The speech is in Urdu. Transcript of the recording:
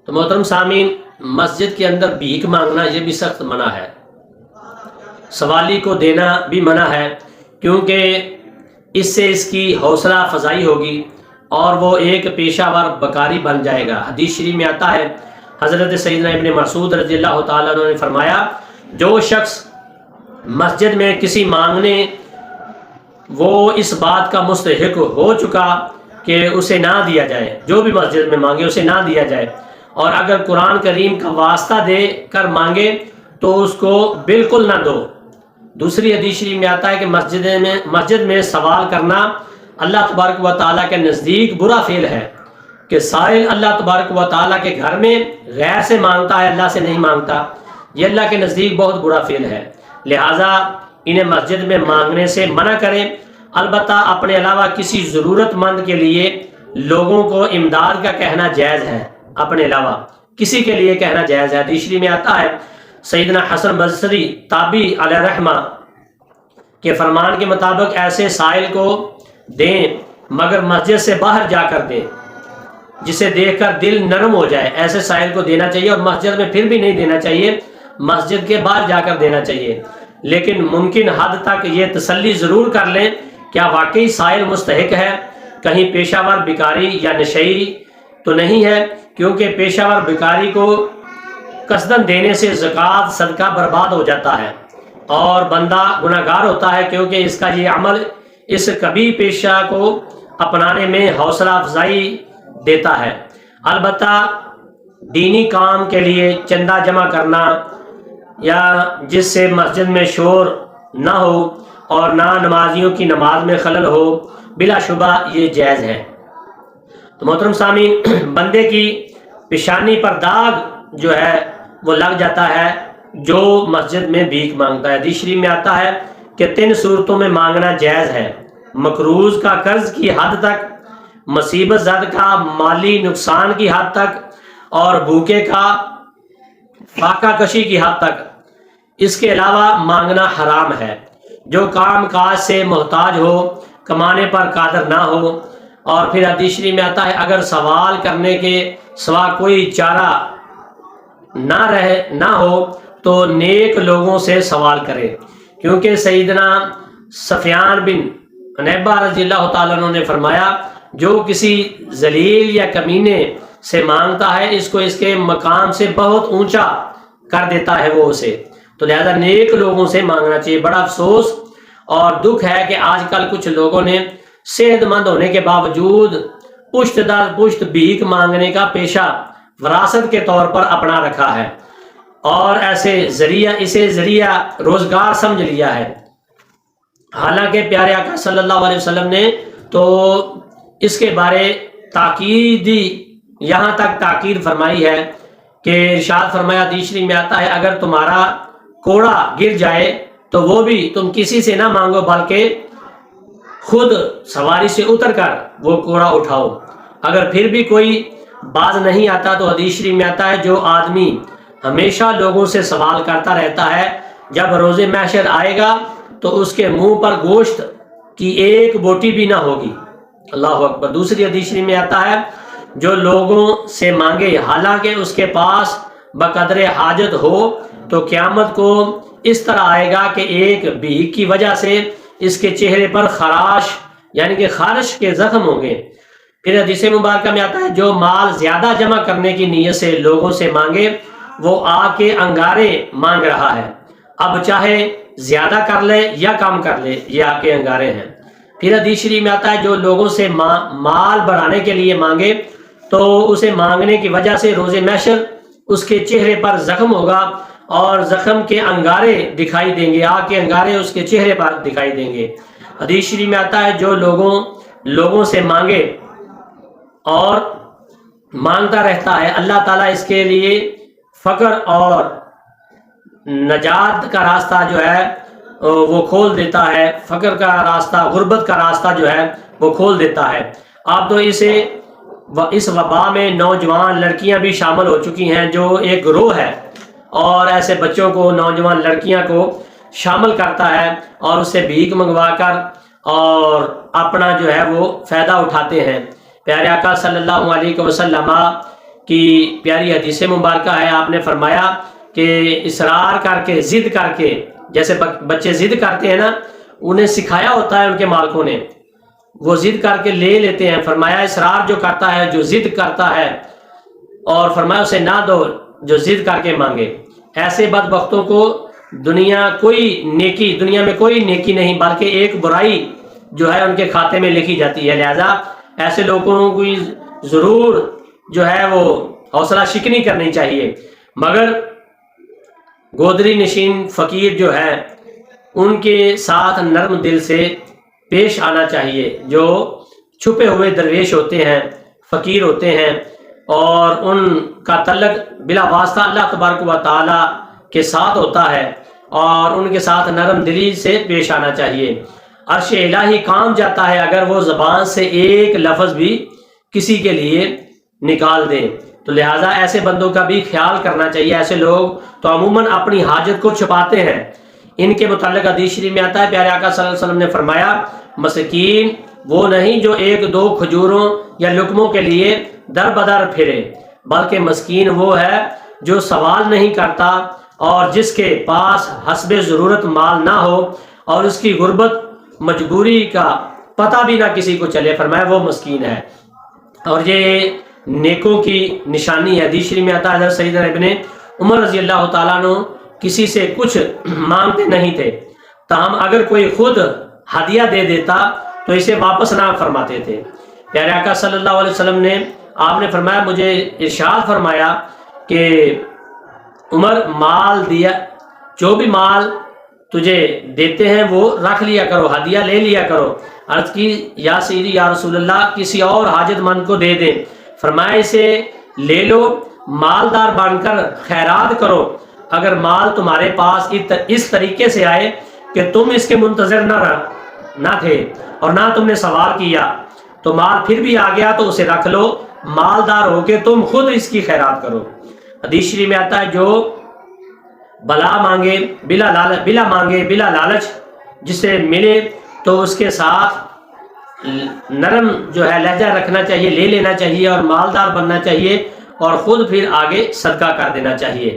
تو محترم سامعین، مسجد کے اندر بھیک مانگنا یہ بھی سخت منع ہے، سوالی کو دینا بھی منع ہے، کیونکہ اس سے اس کی حوصلہ افزائی ہوگی اور وہ ایک پیشہ ور بکاری بن جائے گا۔ حدیث شریف میں آتا ہے، حضرت سیدنا ابن مسعود رضی اللہ تعالیٰ عنہ نے فرمایا، جو شخص مسجد میں کسی مانگنے وہ اس بات کا مستحق ہو چکا کہ اسے نہ دیا جائے، جو بھی مسجد میں مانگے اسے نہ دیا جائے، اور اگر قرآن کریم کا واسطہ دے کر مانگے تو اس کو بالکل نہ دو۔ دوسری حدیث شریف میں آتا ہے کہ مسجد میں سوال کرنا اللہ تبارک و تعالیٰ کے نزدیک برا فعل ہے، کہ سائل اللہ تبارک و تعالیٰ کے گھر میں غیر سے مانگتا ہے، اللہ سے نہیں مانگتا، یہ اللہ کے نزدیک بہت برا فعل ہے، لہٰذا انہیں مسجد میں مانگنے سے منع کریں۔ البتہ اپنے علاوہ کسی ضرورت مند کے لیے لوگوں کو امداد کا کہنا جائز ہے، اپنے علاوہ کسی کے لیے کہنا جائز ہے۔ حدیث شریف میں آتا ہے، سیدنا حسن بصری تابعی علیہ رحمہ کے فرمان کے مطابق ایسے سائل کو دیں مگر مسجد سے باہر جا کر دیں، جسے دیکھ کر دل نرم ہو جائے، ایسے سائل کو دینا چاہیے، اور مسجد میں پھر بھی نہیں دینا چاہیے، مسجد کے باہر جا کر دینا چاہیے، لیکن ممکن حد تک یہ تسلی ضرور کر لیں کیا واقعی سائل مستحق ہے، کہیں پیشہ ور بیکاری یا نشئی تو نہیں ہے، کیونکہ پیشہ ور بیکاری کو قصداً دینے سے زکوٰۃ صدقہ برباد ہو جاتا ہے اور بندہ گناہگار ہوتا ہے، کیونکہ اس کا یہ عمل اس کبھی پیشہ کو اپنانے میں حوصلہ افزائی دیتا ہے۔ البتہ دینی کام کے لیے چندہ جمع کرنا یا جس سے مسجد میں شور نہ ہو اور نہ نمازیوں کی نماز میں خلل ہو، بلا شبہ یہ جائز ہے۔ تو محترم سامعین، بندے کی پیشانی پر داغ جو ہے وہ لگ جاتا ہے جو مسجد میں بھیک مانگتا ہے۔ حدیث شریف میں آتا ہے کہ 3 صورتوں میں مانگنا جائز ہے: مقروض کا قرض کی حد تک، مصیبت زد کا مالی نقصان کی حد تک، اور بھوکے کا فاقہ کشی کی حد تک۔ اس کے علاوہ مانگنا حرام ہے۔ جو کام کاج سے محتاج ہو، کمانے پر قادر نہ ہو، اور پھر حدیث شریف میں آتا ہے اگر سوال کرنے کے سوا کوئی چارہ نہ ہو تو نیک لوگوں سے سوال کرے، کیونکہ سیدنا سفیان بن حنیبہ رضی اللہ تعالیٰ عنہ نے فرمایا، جو کسی ذلیل یا کمینے سے مانگتا ہے اس کو اس کے مقام سے بہت اونچا کر دیتا ہے وہ اسے، تو لہذا نیک لوگوں سے مانگنا چاہیے۔ بڑا افسوس اور دکھ ہے کہ آج کل کچھ لوگوں نے صحت مند ہونے کے باوجود پشت در پشت بھیک مانگنے کا پیشہ وراثت کے طور پر اپنا رکھا ہے، اور اسے ذریعہ روزگار سمجھ لیا ہے۔ حالانکہ پیارے آقا صلی اللہ علیہ وسلم نے تو اس کے بارے یہاں تک تاکید فرمائی ہے کہ ارشاد فرمایا، حدیث شریف میں آتا ہے اگر تمہارا کوڑا گر جائے تو وہ بھی تم کسی سے نہ مانگو بلکہ خود سواری سے اتر کر وہ کوڑا اٹھاؤ۔ اگر پھر بھی کوئی باز نہیں آتا تو حدیث شریف میں آتا ہے جو آدمی ہمیشہ لوگوں سے سوال کرتا رہتا ہے، جب روز محشر آئے گا تو اس کے منہ پر گوشت کی ایک بوٹی بھی نہ ہوگی۔ اللہ اکبر۔ دوسری حدیث شریف میں آتا ہے جو لوگوں سے مانگے حالانکہ اس کے پاس بقدر حاجت ہو تو قیامت کو اس طرح آئے گا کہ ایک بھیک کی وجہ سے اس کے چہرے پر خراش یعنی کہ خارش کے زخم ہوں گے۔ پھر حدیث مبارکہ میں آتا ہے جو مال زیادہ جمع کرنے کی نیت سے لوگوں سے مانگے وہ آ کے انگارے مانگ رہا ہے، اب چاہے زیادہ کر لے یا کم کر لے، یہ آپ کے انگارے ہیں۔ پھر حدیث شریف میں آتا ہے جو لوگوں سے مال بڑھانے کے لیے مانگے تو اسے مانگنے کی وجہ سے روز محشر اس کے چہرے پر زخم ہوگا اور زخم کے انگارے دکھائی دیں گے، آگ کے انگارے اس کے چہرے پر دکھائی دیں گے۔ حدیث شریف میں آتا ہے جو لوگوں سے مانگے اور مانگتا رہتا ہے اللہ تعالیٰ اس کے لیے فقر اور نجات کا راستہ جو ہے وہ کھول دیتا ہے، فقر کا راستہ، غربت کا راستہ جو ہے وہ کھول دیتا ہے۔ اب تو اس وبا میں نوجوان لڑکیاں بھی شامل ہو چکی ہیں جو ایک گروہ ہے، اور ایسے بچوں کو، نوجوان لڑکیاں کو شامل کرتا ہے اور اس سے بھیک منگوا کر اور اپنا جو ہے وہ فائدہ اٹھاتے ہیں۔ پیارے آقا صلی اللہ علیہ وسلم کی پیاری حدیث مبارکہ ہے، آپ نے فرمایا کہ اصرار کر کے، ضد کر کے، جیسے بچے ضد کرتے ہیں نا، انہیں سکھایا ہوتا ہے ان کے مالکوں نے، وہ ضد کر کے لے لیتے ہیں۔ فرمایا اصرار جو کرتا ہے، جو ضد کرتا ہے، اور فرمایا اسے نہ دو جو ضد کر کے مانگے۔ ایسے بدبختوں کو دنیا میں کوئی نیکی نہیں بلکہ ایک برائی جو ہے ان کے کھاتے میں لکھی جاتی ہے۔ لہذا ایسے لوگوں کو ضرور جو ہے وہ حوصلہ شکنی کرنی چاہیے، مگر گودری نشین فقیر جو ہے ان کے ساتھ نرم دل سے پیش آنا چاہیے۔ جو چھپے ہوئے درویش ہوتے ہیں، فقیر ہوتے ہیں، اور ان کا تعلق بلا واسطہ اللہ تبارک و تعالی کے ساتھ ہوتا ہے، اور ان کے ساتھ نرم دلی سے پیش آنا چاہیے۔ عرش الہی کام جاتا ہے اگر وہ زبان سے ایک لفظ بھی کسی کے لیے نکال دیں۔ تو لہٰذا ایسے بندوں کا بھی خیال کرنا چاہیے۔ ایسے لوگ تو عموماً اپنی حاجت کو چھپاتے ہیں۔ ان کے متعلق حدیث شریف میں آتا ہے، پیارے آقا صلی اللہ علیہ وسلم نے فرمایا مسکین وہ نہیں جو ایک دو کھجوروں یا لقموں کے لیے در بدر پھرے، بلکہ مسکین وہ ہے جو سوال نہیں کرتا اور جس کے پاس حسب ضرورت مال نہ ہو اور اس کی غربت مجبوری کا پتہ بھی نہ کسی کو چلے، فرمایا وہ مسکین ہے۔ اور یہ نیکوں کی نشانی ہے۔ حدیث شریف میں آتا ہے حضرت سیدنا ابن عمر رضی اللہ تعالیٰ عنہ کسی سے کچھ مانگتے نہیں تھے، تاہم اگر کوئی خود ہدیہ دے دیتا تو اسے واپس نہ فرماتے تھے۔ پیارے آقا صلی اللہ علیہ وسلم نے آپ نے فرمایا، مجھے ارشاد فرمایا کہ عمر مال دیا، جو بھی مال تجھے دیتے ہیں وہ رکھ لیا کرو، ہدیہ لے لیا کرو۔ عرض کی یا سیدی یا رسول اللہ کسی اور حاجت مند کو دے دیں، فرمایا اسے لے لو، مالدار بن کر خیرات کرو۔ اگر مال تمہارے پاس اس طریقے سے آئے کہ تم اس کے منتظر نہ تھے اور نہ تم نے سوال کیا، تو مال پھر بھی آ گیا تو اسے رکھ لو، مالدار ہو کے تم خود اس کی خیرات کرو۔ حدیث شریف میں آتا ہے جو بلا مانگے بلا لالچ جسے ملے تو اس کے ساتھ نرم جو ہے لہجہ رکھنا چاہیے، لے لینا چاہیے اور مالدار بننا چاہیے، اور خود پھر آگے صدقہ کر دینا چاہیے۔